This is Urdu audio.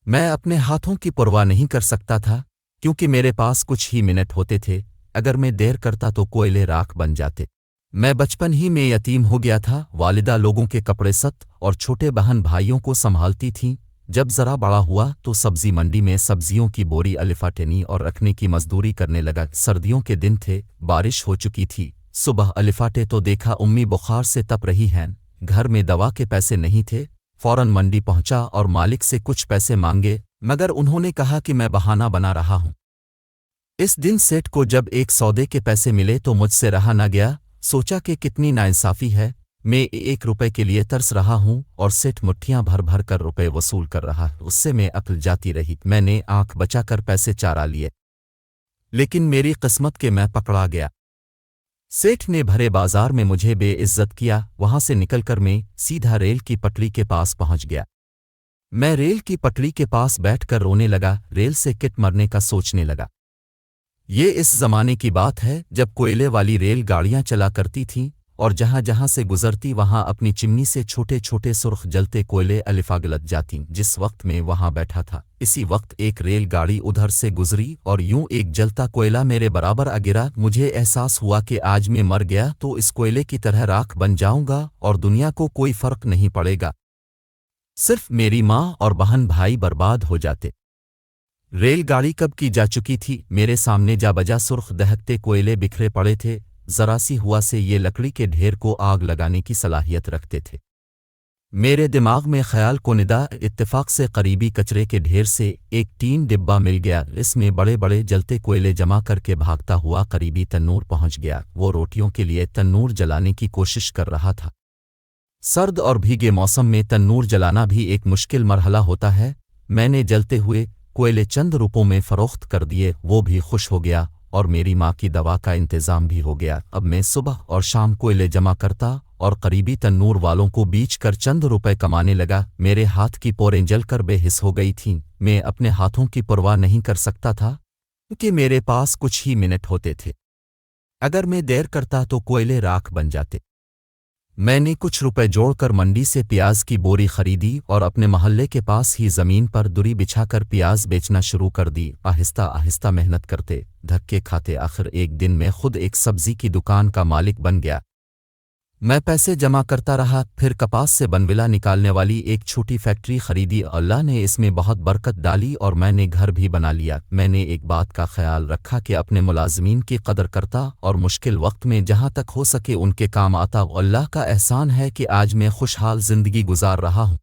میں اپنے ہاتھوں کی پرواہ نہیں کر سکتا تھا کیونکہ میرے پاس کچھ ہی منٹ ہوتے تھے۔ اگر میں دیر کرتا تو کوئلے راکھ بن جاتے۔ میں بچپن ہی میں یتیم ہو گیا تھا۔ والدہ لوگوں کے کپڑے ست اور چھوٹے بہن بھائیوں کو سنبھالتی تھیں۔ جب ذرا بڑا ہوا تو سبزی منڈی میں سبزیوں کی بوری الفاٹنی اور رکھنے کی مزدوری کرنے لگا۔ سردیوں کے دن تھے، بارش ہو چکی تھی۔ صبح الفاٹے تو دیکھا امی بخار سے تپ رہی ہیں۔ گھر میں دوا کے پیسے نہیں تھے۔ فوراً منڈی پہنچا اور مالک سے کچھ پیسے مانگے، مگر انہوں نے کہا کہ میں بہانہ بنا رہا ہوں۔ اس دن سیٹھ کو جب ایک سودے کے پیسے ملے تو مجھ سے رہا نہ گیا۔ سوچا کہ کتنی ناانصافی ہے، میں 1 روپے کے لیے ترس رہا ہوں اور سیٹھ مٹھیاں بھر بھر کر روپے وصول کر رہا۔ اس سے میں عقل جاتی رہی۔ میں نے آنکھ بچا کر پیسے چارا لیے، لیکن میری قسمت کے میں پکڑا گیا۔ سیٹھ نے بھرے بازار میں مجھے بے عزت کیا۔ وہاں سے نکل کر میں سیدھا ریل کی پٹری کے پاس پہنچ گیا۔ میں ریل کی پٹری کے پاس بیٹھ کر رونے لگا، ریل سے کٹ مرنے کا سوچنے لگا۔ یہ اس زمانے کی بات ہے جب کوئلے والی ریل گاڑیاں چلا کرتی تھیں اور جہاں جہاں سے گزرتی وہاں اپنی چمنی سے چھوٹے چھوٹے سرخ جلتے کوئلے الفاغلت جاتی۔ جس وقت میں وہاں بیٹھا تھا اسی وقت ایک ریل گاڑی ادھر سے گزری اور یوں ایک جلتا کوئلہ میرے برابر آ گرا۔ مجھے احساس ہوا کہ آج میں مر گیا تو اس کوئلے کی طرح راکھ بن جاؤں گا اور دنیا کو کوئی فرق نہیں پڑے گا، صرف میری ماں اور بہن بھائی برباد ہو جاتے۔ ریل گاڑی کب کی جا چکی تھی، میرے سامنے جا بجا سرخ دہکتے کوئلے بکھرے پڑے تھے۔ ذرا سی ہوا سے یہ لکڑی کے ڈھیر کو آگ لگانے کی صلاحیت رکھتے تھے۔ میرے دماغ میں خیال کو ندا اتفاق سے قریبی کچرے کے ڈھیر سے ایک ٹین ڈبہ مل گیا۔ اس میں بڑے بڑے جلتے کوئلے جمع کر کے بھاگتا ہوا قریبی تنور پہنچ گیا۔ وہ روٹیوں کے لیے تنور جلانے کی کوشش کر رہا تھا۔ سرد اور بھیگے موسم میں تنور جلانا بھی ایک مشکل مرحلہ ہوتا ہے۔ میں نے جلتے ہوئے کوئلے چند روپوں میں فروخت کر دیے، وہ بھی خوش ہو گیا اور میری ماں کی دوا کا انتظام بھی ہو گیا۔ اب میں صبح اور شام کوئلے جمع کرتا اور قریبی تنور والوں کو بیچ کر چند روپے کمانے لگا۔ میرے ہاتھ کی پوریں جل کر بے حس ہو گئی تھیں۔ میں اپنے ہاتھوں کی پرواہ نہیں کر سکتا تھا کیونکہ میرے پاس کچھ ہی منٹ ہوتے تھے۔ اگر میں دیر کرتا تو کوئلے راکھ بن جاتے۔ میں نے کچھ روپے جوڑ کر منڈی سے پیاز کی بوری خریدی اور اپنے محلے کے پاس ہی زمین پر دری بچھا کر پیاز بیچنا شروع کر دی۔ آہستہ آہستہ محنت کرتے، دھکے کھاتے آخر ایک دن میں خود ایک سبزی کی دکان کا مالک بن گیا۔ میں پیسے جمع کرتا رہا، پھر کپاس سے بنولا نکالنے والی ایک چھوٹی فیکٹری خریدی۔ اللہ نے اس میں بہت برکت ڈالی اور میں نے گھر بھی بنا لیا۔ میں نے ایک بات کا خیال رکھا کہ اپنے ملازمین کی قدر کرتا اور مشکل وقت میں جہاں تک ہو سکے ان کے کام آتا۔ اللہ کا احسان ہے کہ آج میں خوشحال زندگی گزار رہا ہوں۔